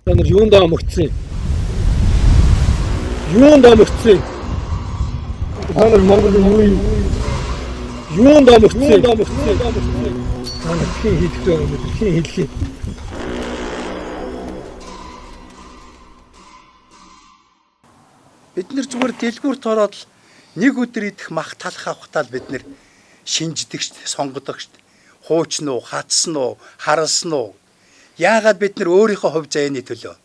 Та нар юундаа амгцсан? Юунд амгцсан? Та нар Монгол юунд амгцсан? Та нар хин хийдэгтэй юм бэ? Хин хэлхий. Бид нэр зүгээр дэлгүүрт ороод нэг өдөр идэх мах талах авахтаа л бид нэр шинждэг шүү дээ, сонгодог шүү дээ. Хуучна уу, хатсан уу, харалсан уу? Яагаад бид нэр өөрийнхөө хувь заяаны төлөө,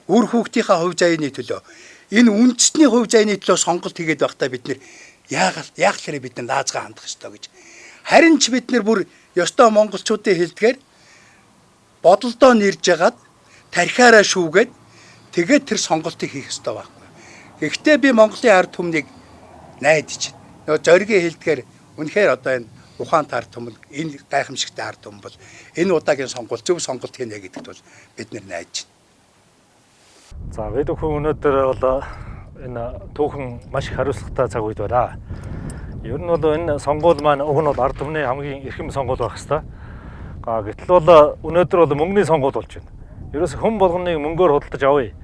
үр хүүхдийнхээ хувь заяаны төлөө, энэ үндэсний хувь заяаны төлөө сонголт хийгээд байхдаа бид нэр яагаад бид нар наазгаа хандах ёстой гэж. Харин ч бид нэр бүр ёстой монголчуудын хэлдгээр бодолдоо нэрж ягаад тархиараа шүүгээд тэгээд тэр сонголтыг хийх ёстой байхгүй. Гэхдээ би Монголын ард түмнийг найдаж байна. Нөгөө зоригийн хэлдгээр үнэхээр одоо энэ ухаант ард түмэн энэ гайхамшигтай ард түмэн бол энэ удаагийн сонголт зөв сонголт хийнэ гэдэгт бол бид найдаж байна. За бид бүхэн өнөөдөр бол энэ түүхэн маш их хариуцлагатай цаг үед байна. Ер нь бол энэ сонгуул маань уг нь бол ард түмний хамгийн эрхэм сонгуул байх хэвээр. Гэтэл бол өнөөдөр бол мөнгөний сонгуул болж байна. Ерөөс хэн болгоныг мөнгөөр худалдаж авъя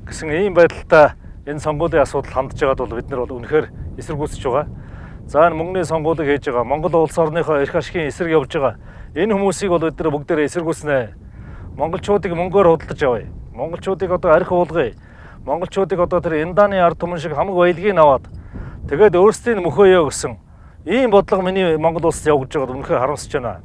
гэсэн ийм байдалтай энэ сонгуулийн асуудал хандж байгаад бол бид нар бол үнэхээр эсэргүүцэж байгаа. За энэ мөнгөний сонгуулийг хийж байгаа Монгол улс орныхоо эрх ашигын эсрэг явж байгаа. Энэ хүмүүсийг бол бид нар бүгдээрээ эсэргүүцнэ. Монголчуудыг мөнгөөр худалдаж авъя. Монголчуудыг одоо арх уулгая. Монголчуудыг одоо тэр Индааны ард түмэн шиг хамаг баялагийг аваад тэгээд өөрсдийн мөхөөё гэсэн ийм бодлого миний Монгол улсад явж байгаад үнэхээр харамсаж байна.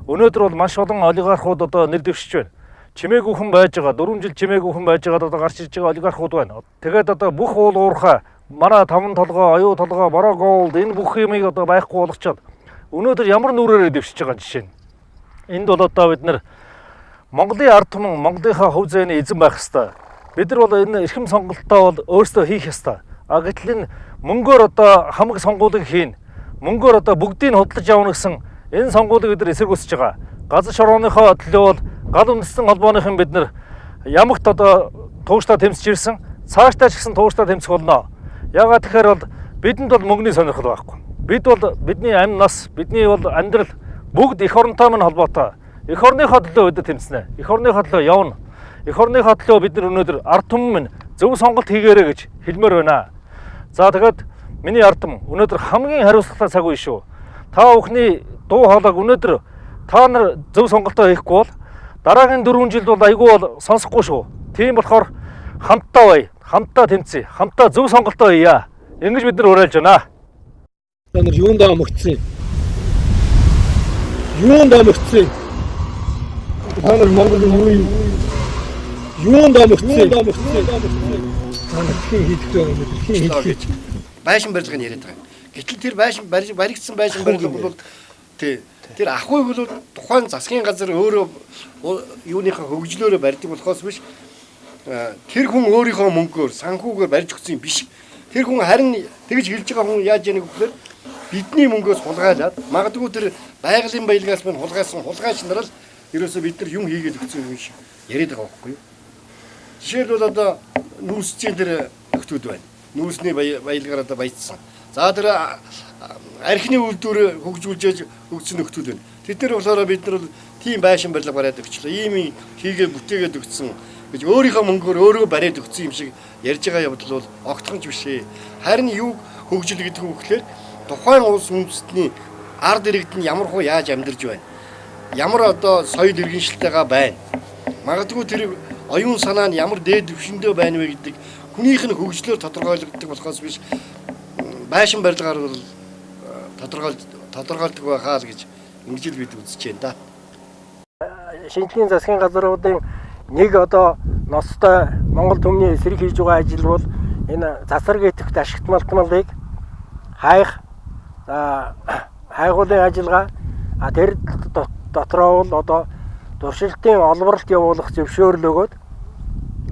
Өнөөдөр бол маш олон олигархууд одоо нэр дэвшиж байна. Чимээгүй хүн байж байгаа 4 жил чимээгүй хүн байж байгаа одоо гарч ирж байгаа олигархууд байна. Тэгээд одоо бүх уул уурхай манай таван толгой, оюу толгой, бороо голд энэ бүх юмыг одоо байхгүй болгочоод өнөөдөр ямар нүрээрээ дэвшиж байгаа жишээ нь. Энд бол одоо бид нар Монголын ард түмэн Монголынхаа хувь заяаны эзэн байх ёстой. Бид нар бол энэ эрхэм сонголтоо бол өөрсдөө хийх ёстой. Гэтэл энэ мөнгөөр одоо хамаг сонгуулийг хийн. Мөнгөөр одоо бүгдийг худалдаж авна гэсэн энэ сонгуулийг бид нар эсэргүүцэж байгаа. Газар шорооныхоо төлөө бол гал үндэстэн холбооныхон бид нар ямагт одоо тууштай тэмцэж ирсэн. Цаашдаа ч гэсэн тууштай тэмцэх болно. Яагаад тэгэхээр бол бидэнд бол мөнгөний сонирхол байхгүй. Бид бол бидний амь нас, бидний бол амьдрал бүгд эх оронтой минь холбоотой. Эх орныхоо төлөө бид тэмцэнэ. Эх орныхоо төлөө явна. Эх орныхоо төлөө бид нар өнөөдөр ард түмэн минь зөв сонголт хийгээрэй гэж хэлмээр байна. За тэгээд миний ард түмэн өнөөдөр хамгийн хариуцлагатай цаг үе шүү. Та бүхний дуу хоолойг өнөөдөр та нар зөв сонголтоо хийхгүй бол дараагийн 4 жилд бол айгүй бол сонсохгүй шүү. Тийм болохоор хамтдаа бай, хамтдаа тэмцэе, хамтдаа зөв сонголтоо хийе. Ингэж бид нар уриалж байна. Та нар юундаа амгцсан? Юунд амгцсан? Та нар Монгол юунд амгцсан? Та нар хин хийдэгтэй юм бэ? Хин хэлхий. Байшин барилгыг яриад байгаа. Гэтэл тэр байшин баригдсан байшин барилга бол тэр ахуйг бол тухайн засгийн газар өөрөө юуныхаа хөгжлөөрөө барьдаг болохоос биш тэр хүн өөрийнхөө мөнгөөр санхүүгээр барьж өгсөн юм биш. Тэр хүн харин тэгж хэлж байгаа хүн яаж яаныг гэхээр бидний мөнгөөс хулгайлаад магадгүй тэр байгалийн баялагаас мань хулгайсан хулгайч нар л ерөөсөө бид нар юм хийгээд өгсөн юм шиг яриад байгаа байхгүй юу? Жишээлбэл одоо нүүсчийн тэр нөхдүүд байна. Нүүсний баялагаар одоо баяжсан. За тэр архины үйлдвэр хөгжүүлж өгсөн нөхдүүд байна. Тэд нар болохоор бид нар тийм байшин барилга бариад өгчлээ. Ийм хийгээ бүтээгээд өгсөн гэж өөрийнхөө мөнгөөр өөрөө бариад өгсөн юм шиг ярьж байгаа явдал бол огтхонч биш ээ. Харин юу хөгжил гэдэг үг гэхээр тухайн улс үндэстний ард иргэд нь ямар хуу яаж амьдарч байна. Ямар одоо соёл иргэншилтэйгээ байна. Магадгүй тэр оюун санаа нь ямар дээд түвшиндөө байна вэ гэдэг хүнийх нь хөгжлөөр тодорхойлогддог болохоос биш байшин барилгаар бол тодорхойлдог байхаа л гэж ингэж л бид үзэж байна да. Шинжлэлийн засгийн газруудын нэг одоо ноцтой Монгол түмний эсрэг хийж байгаа ажил бол энэ засвар гэтгэх ашигт малтмалыг хайх хайгуулын ажиллагаа тэр дотроо бол одоо туршилтын олборлолт явуулах зөвшөөрөл өгөөд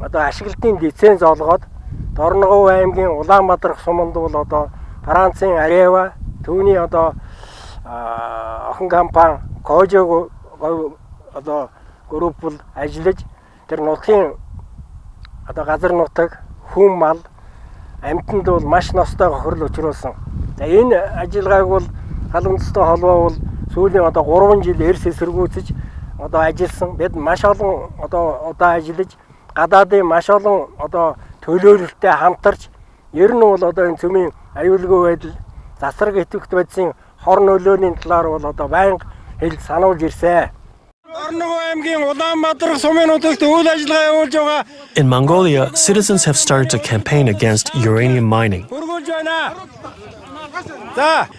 одоо ашиглалтын лиценз олгоод Дорногов аймгийн Улаанбаатар суманд бол одоо Францын Арева түүний одоо охин компани Кожог одоо групп бол ажиллаж тэр нутгийн одоо газар нутаг хүм мал амьтанд бол маш ностой хохирол учруулсан. За энэ ажиллагааг бол гал үндэстэй холбоо бол сүүлийн одоо 3 жил эрс эсэргүүцэж одоо ажилласан. Бид маш олон одоо удаа ажиллаж гадаадын маш олон одоо төлөөлөлтөд хамтарч ер нь бол одоо энэ цөмийн аюулгүй байдал засвар идэвхтэй байдлын хор нөлөөний талаар бол одоо байнга хэл сануулж ирсэн. In Mongolia, citizens have started a campaign against uranium mining.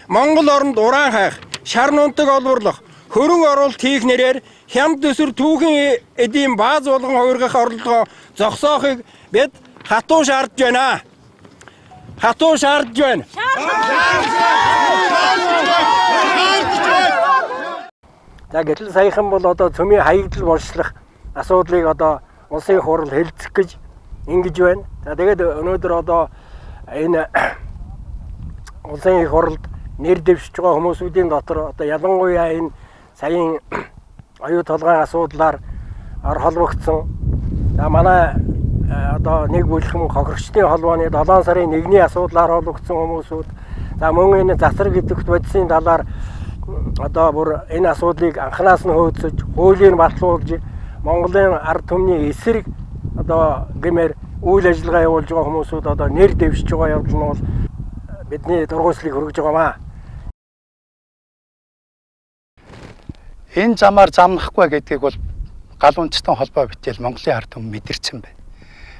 Монгол оронд уран хайх, шар нунтаг олборлох, хөрөнгө оруулалт хийх нэрээр хямд төсвөр түүхэн эдийн бааз болгон хувиргах орлогоо зогсоохыг бид хатуу шаардж байна. Хатуу шаардж байна. За гэтэл саяхан бол одоо цөмийн хаягдл боловсрох асуудлыг одоо улсын хурал хэлцэх гэж ингэж байна. За тэгээд өнөөдөр одоо энэ улсын хуралд нэр дэвшиж байгаа хүмүүсүүдийн дотор одоо ялангуяа энэ саяын оюу толгойн асуудлаар холбогдсон. За манай одоо нэг бүлхэм хохирогчдын холбооны 7 сарын 1-ний асуудлаар холбогдсон хүмүүсүүд за мөн энэ засвар идэвхтэй байдлын талаар одоо бүр энэ асуудлыг анханаас нь хөөцөж, хуулийг батлуулж, Монголын ард түмний эсрэг одоо гэмээр үйл ажиллагаа явуулж байгаа хүмүүсүүд одоо нэр дэвшиж байгаа явдал нь бол бидний дургуйслыг хүргэж байгаамаа. Энэ замаар замнахгүй гэдгийг бол галуунчтан холбоо битэл Монголын ард түмэн мэдэрсэн байна.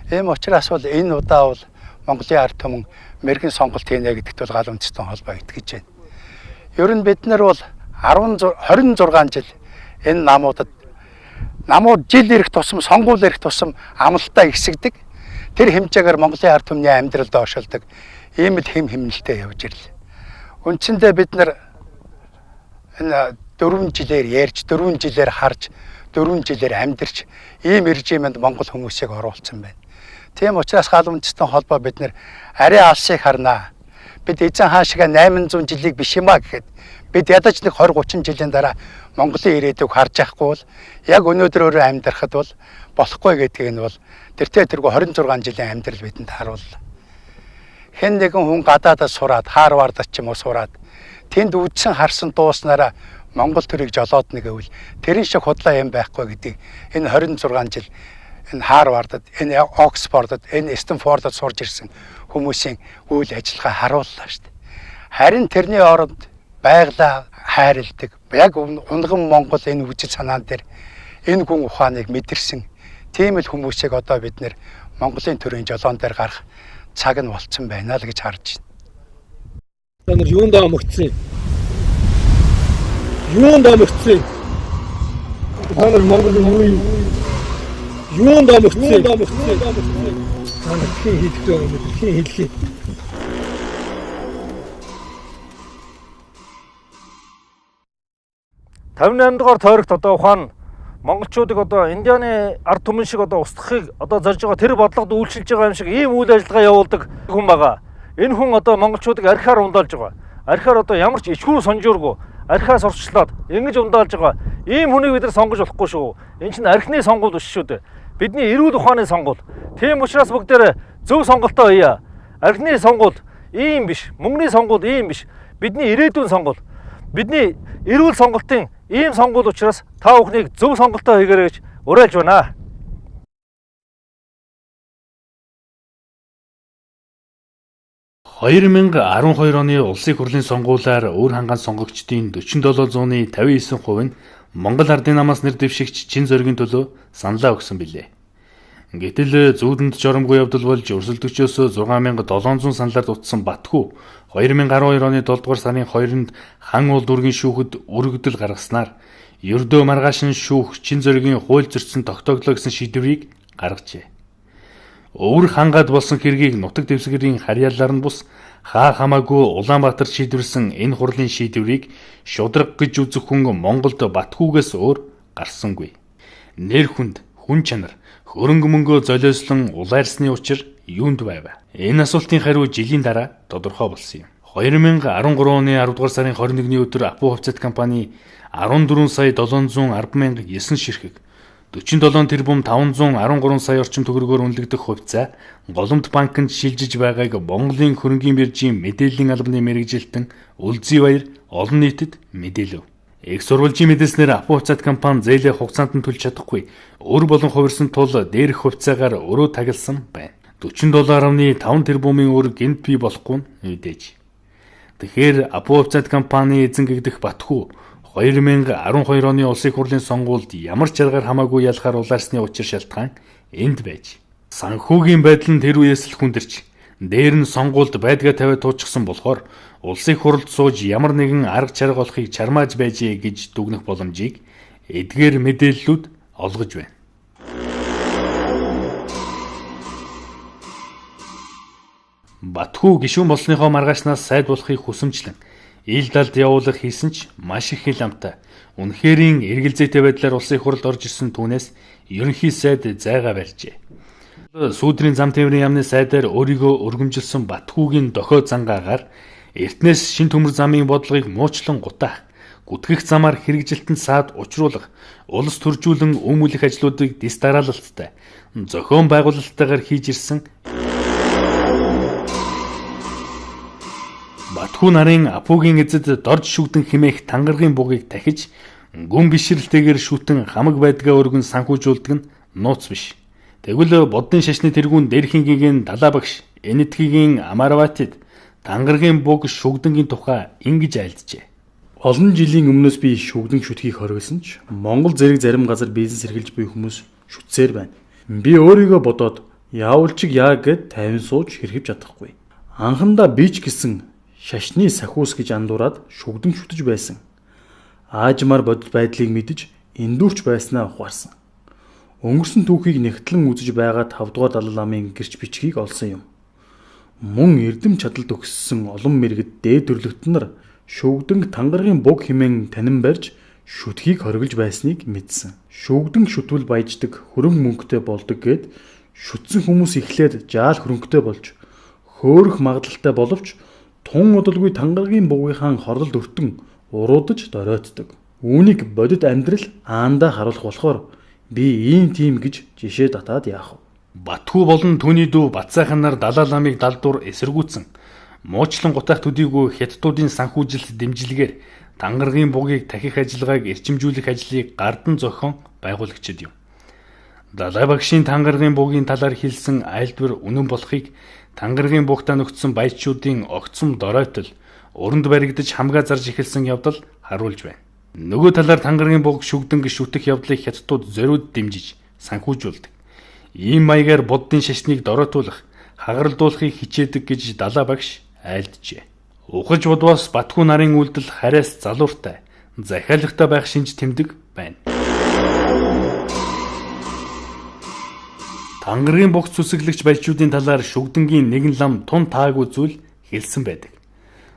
Ийм учраас бол энэ удаа бол Монголын ард түмэн мэрэгэн сонголт хийнэ гэдэгт бол галуунчтан холбоо итгэж байна. Ер нь бид нар бол 26 жил энэ намууд жил ирэх тусам сонгуул ирэх тусам амлалтаа ихсэгдэг. Тэр хэмжээгээр Монголын ард түмний амьдралд оршилдог. Ийм л хэмнэлтэд явж ирлээ. Үндсэндээ бид нар энэ 4 жилээр ярьж, 4 жилээр харж, 4 жилээр амьдарч ийм режимэнд Монгол хүмүүсийг оруулсан байна. Тийм учраас галуунчтан холбоо бид нар арай алсыг харнаа. Бид эзэн хаан шиг 800 жилийг биш юмаа гэхэд бид ядаж нэг 20-30 жилийн дараа Монголын ирээдүйг харж яахгүй бол яг өнөөдрөөрөө амьдрахад бол болохгүй гэдгийг нь бол тэртээ тэргүй 26 жилийн амьдрал бидэнд харууллаа. Хэн нэгэн хүн гадаадаас сураад, Харвардд ч юм уу сураад тэнд үдсэн харсан дууснараа Монгол төрийг жолоод нэг гэвэл тэрэн шиг худлаа юм байхгүй гэдгийг энэ 26 жил энэ Харвардд, энэ Оксфордд, энэ Стэнфордд сурж ирсэн хүмүүсийн үйл ажиллагаа харууллаа шүү дээ. Харин тэрний оронд байгалаа хайрладаг. Яг унган Монгол энэ үжил санаан дээр энэ гүн ухааныг мэдэрсэн. Тийм л хүмүүсийг одоо бид нэр Монголын төрийн жолоон дээр гарах цаг нь болцсон байна л гэж харж байна. Та нар юунд амгцсан? Юунд амгцсан? Та нар Монголын юунд амгцсан? Та нар хийхдээ юм уу? Хийлээ. Тавны дугаар тойрогт одоо ухаан монголчуудыг одоо Индианы ард түмэн шиг одоо устгахыг одоо зорж байгаа тэр бодлогод үйлчилж байгаа юм шиг ийм үйл ажиллагаа явуулдаг хүн байгаа. Энэ хүн одоо монголчуудыг архиар ундаалж байгаа. Архиар одоо ямар ч ичхүү сонжооргүй архиас орчлоод ингэж ундаалж байгаа. Ийм хүнийг бид нар сонгож болохгүй шүү. Энэ чинь архины сонгуул биш шүү дээ. Бидний эрүүл ухааны сонгуул. Тийм учраас бүгдээрээ зөв сонголтоо хийя. Архины сонгуул ийм биш. Мөнгөний сонгуул ийм биш. Бидний ирээдүйн сонгуул. Бидний эрүүл сонголтын ийм сонгуул учраас та бүхнийг зөв сонголтоо хийгээрэй гэж уриалж байна. (2012) оны улсын хурлын сонгуулиар өөр хангаан сонгогчдын 47.59% нь Монгол Ардын намаас нэр дэвшигч Чин зоригийн төлөө саналаа өгсөн билээ. Гэтэл зүүдэнд жоромгүй явдал болж өрсөлдөгчөөс 6700 саналаар дутсан Батхүү 2012 оны 7 дугаар сарын 2-нд хан уул дүүргийн шүүхэд өргөдөл гаргаснаар ердөө маргааш нь шүүх Чин зоригийн хууль зөрчсөн тогтооглоо гэсэн шийдвэрийг гаргажээ. Өвөр хангаад болсон хэргийг нутаг дэвсгэрийн харьяалаар нь бус хаа хамаагүй Улаанбаатар шийдвэрсэн энэ хурлын шийдвэрийг шудраг гэж үзэх хүн Монголд Батхүүгээс өөр гарсангүй. Нэр хүнд, хүн чанар, хөрөнгө мөнгөө золиослон улайрсны учир юунд байв? Энэ асуултын хариу жилийн дараа тодорхой болсон юм. 2013 оны 10 дугаар сарын 21-ний өдөр Апу хувьцат компани 14 сая 710,9 ширхэг 47 тэрбум 513 сая орчим төгрөгөөр үнэлэгдэх хувьцаа Голомт банкнд шилжиж байгааг Монголын хөрөнгийн биржийн мэдээллийн албаны мэргэжилтэн Үлзий Баяр олон нийтэд мэдээлв. Их сурвалжийн мэдээснээр Апу хувьцаат компани зээлээ хугацаанд нь төлж чадахгүй өр болон хувирсан тул дээрх хувьцаагаар өрөө тагилсан байна. $47.5 тэрбумын өр гэнт бий болохгүй нь мэдээж. Тэгэхээр Апу хувьцаат компани эзэн гэгдэх Батхүү 2012 оны улсын хурлын сонгуульд ямар ч аргаар хамаагүй ялахаар улаарсны учир шалтгаан энд байж. Санхүүгийн байдал нь тэр үеэс л хүндэрч дээр нь сонгуульд байдгаа тавиад туучсан болохоор улсын хурлд сууж ямар нэгэн арга чарга олохыг чармааж байжээ гэж дүгнэх боломжийг эдгээр мэдээллүүд олгож байна. Батхүү гишүүн болсныхоо маргаашнаас сайд болохыг хүсэмжлэн ил далд явуулах хийсэн ч маш их хэл амтай. Үнэхэрийн эргэлзээтэй байдлаар улсын хурлд орж ирсэн түүнээс ерөнхий сайд зайгаа барьжээ. Сүүдрийн зам тээврийн яамны сайдаар өөрийгөө өргөмжилсөн Батхүүгийн дохио зангаагаар Эртнээс шин төмөр замын бодлогыг муучлан гутаах, гүтгэх замаар хэрэгжилтэнд саад учруулах, улс төржүүлэн өмүүлэх ажлуудыг дэс дараалалттай, зохион байгуулалттайгаар хийж ирсэн Батхүү нарын Апугийн эзэд дорж шүгдэн хэмээх тангаргийн бугыг тахиж, гүн бишрэлтэйгээр шүтэн хамаг байдгаа өргөн санхүүжүүлдэг нь нууц биш. Тэгвэл бодны шашны тэргүүн Дэрхингийн далаа багш Энэтхигийн Амараватид тангаргийн буг шүгдэнгийн тухай ингэж айлджээ. Олон жилийн өмнөөс би шүгдэн шүтгийг хориглосон ч Монгол зэрэг зарим газар бизнес эрхэлж буй хүмүүс шүтсээр байна. Би өөрийгөө бодоод яавалчиг яа гэд 50 сууж хэрхэж чадахгүй. Анхандаа би ч гэсэн шашны сахиус гэж андуураад шүгдэн шүтэж байсан. Аажмаар бодит байдлыг мэдэж эндүүрч байснаа ухаарсан. Өнгөрсөн түүхийг нэгтлэн үзэж байгаа 5 дугаар Далай ламын гэрч бичгийг олсон юм. Мөн эрдэм чадал төгссөн олон мэрэгд дээд төрлөختөн нар шүгдэнг тангаргийн буг хэмээн танин барьж шүтгийг хориглож байсныг мэдсэн. Шүгдэнг шүтвэл баяждаг, хөрөнгө мөнгөтэй болдог гэд шүтсэн хүмүүс эхлээд жаал хөрөнгөтэй болж хөөрөх магадлалтай боловч тун удалгүй тангаргийн бугынхаа хорлолд өртөн уруудаж доройтдог. Үүнийг бодит амьдрал аандаа харуулах болохоор би ийм тийм гэж жишээ татаад яах вэ? Батхүү болон түүний дүү Батсайхан нар Далай ламыг далдуур эсэргүүцсэн. Муучлан гутаах төдийгүй хятадуудын санхүүжилт дэмжлэгээр тангаргийн бугийг тахих ажиллагааг эрчимжүүлэх ажлыг гардан зохион байгуулагчид юм. Далай багшийн тангаргийн бугийн талаар хэлсэн айлдвар үнэн болохыг тангаргийн бугтаа нөхцсөн баячуудын огцом доройтол уранд баригдаж хамгаа зарж эхэлсэн явдал харуулж байна. Нөгөө талаар тангаргийн буг шүгдэнг шүтэх явдлыг хятадууд зориуд дэмжиж санхүүжүүлдэг. Ийм маягаар буддын шашныг дороотуулах, хагаралдуулахыг хичээдэг гэж Далай багш айлджээ. Ухаж будваас Батхүү нарын үйлдэл харьяас залууртай, захиалгатай байх шинж тэмдэг байна. Тангаргийн бугт сүсэглэгч баячуудын талаар шүгдэнгийн нэгэн лам тун таагүй зүйл хэлсэн байдаг.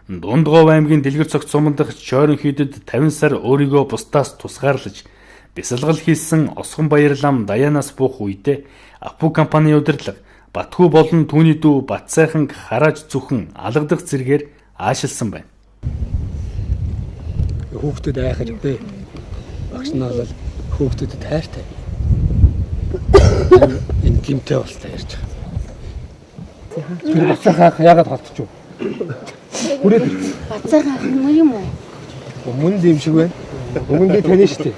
Дундгов аймгийн Дэлгэр цогц суман дахь Чойрон хийдэд 50 сар өөрийгөө бусдаас тусгаарлаж бясалгал хийсэн Осгон Баяр лам Даянаас буух үедээ Апу компани удирдлага Батхүү болон түүний дүү Батсайхан харааж зүхэн алгадах зэргээр аашилсан байна. Хүүхдэд айхаж бэ. Багш нь бол хүүхдэд тайртай. Энэ гимтэй болтой ярьж байгаа. Тэр Батсайхан яагаад холтчих вэ? Хүрээд Батсайхан юм уу? өмнө л юм шиг байна. Өгөндөө тань шүү дээ.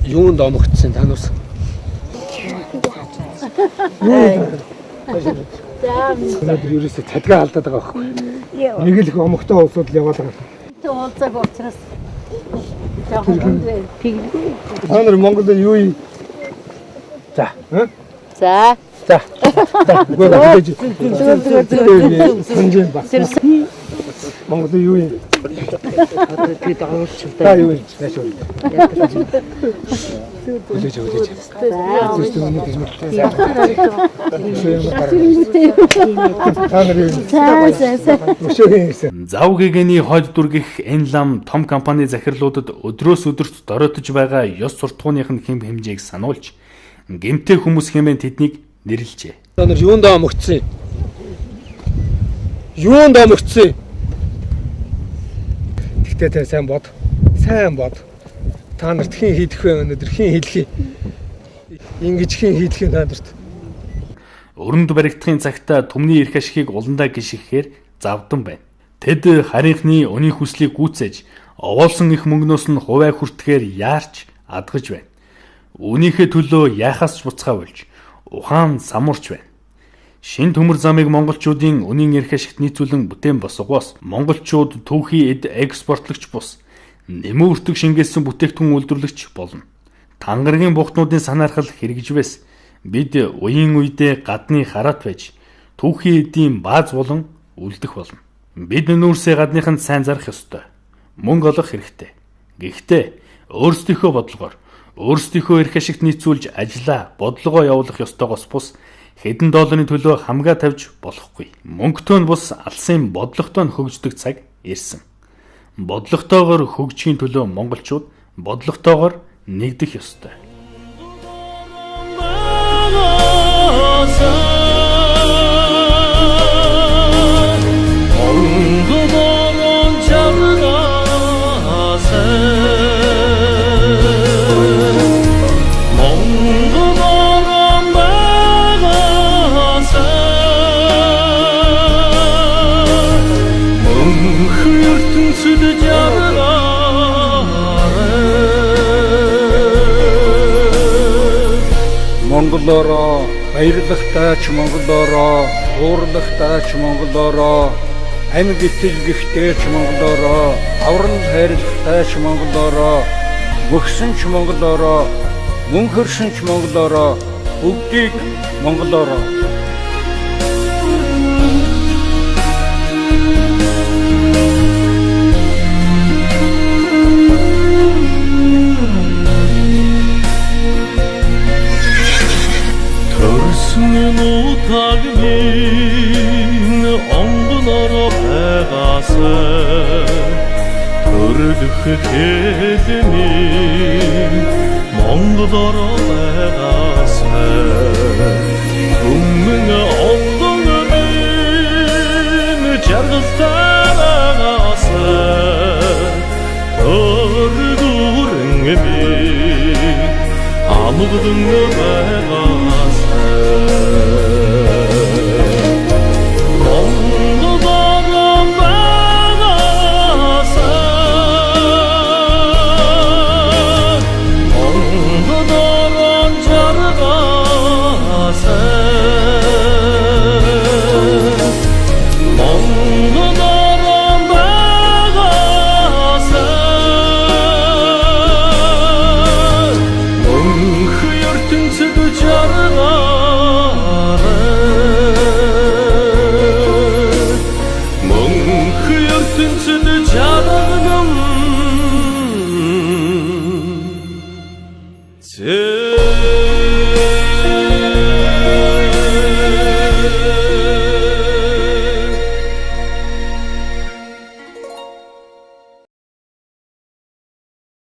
Юунд омогдсон та нарс? Өнөөдөр ерөөсөө цадгаа алдаад байгаа байхгүй. Нэг л их омогтой уусууд л яваад байгаа. Тэ уулзаг учраас Та нар Монголд юу юм? За. За. За. Гүйл гэж. Санжин ба. Монголд юу юм? Та юу юм? Зав гэгэний хойд дүргэх энэ лам том компани захирлуудад өдрөөс өдөрт дороотож байгаа ёс суртахууных нь хэм хэмжээг сануулж гэмтэй хүмүүс хэмээн тэднийг нэрлэжээ. Та нар юунд омогдсон? Юунд омогдсон? Гэхдээ та сайн бод. Сайн бод. Та нарт хэн хийдэх вэ өнөөдөр? Хэн хийлхий? Ингэж хэн хийлхий та нарт? Өрөнд баригдахын цагта түмний эрх ашигыг уландаа гიშгэхээр завдан байна. Тэд харийнхны өний хүслийг гүйцээж овоолсон их мөнгнөөс нь хуваа хүртэхээр яарч адгаж байна. Үүнийхээ төлөө яхаас ч буцхаа болж ухаан самуурч байна. Шин төмөр замыг монголчуудын үнийн эрх ашигт нийцүүлэн бүтээн босгоос монголчууд түүхий эд экспортлогч бус нэмүүртэг шингээсэн бүтээгдэхүүн үйлдвэрлэгч болно. Тангаргийн бухтнуудын санаархал хэрэгжвэс бид үеийн үедээ гадны хараат байж түүхий эдийн бааз болон үлдэх болно. Бид нүүрсээ гадныханд сайн зарах ёстой. Мөнгө олох хэрэгтэй. Гэхдээ өөрсдийнхөө бодлогоор өөрсдийнхөө эрх ашигт нийцүүлж ажиллаа, бодлогоо явуулах ёстойгоос бус хэдэн долларын төлөө хамгаа тавьж болохгүй. Мөнгөтэй нь бус алсын бодлоготой нь хөгждөг цаг ирсэн. Бодлоготойгоор хөгжихийн төлөө монголчууд бодлоготойгоор нэгдэх ёстой. Монголоороо баярлагтай ч монголоороо, уурлагтай ч монголоороо, амьд итгэл ч монголоороо, аврал хайрлагтай ч монголоороо, мөхсөн ч монголоороо, мөн хөрсөн ч монголоороо, бүгдийг монголоороо. Нутагын онгонороо байгаасай төрөлх хэлний монголороо байгаасай өмнө онгонорын жаргалтаагаасай төргүрэн би амгдэн байгаасай Yeah.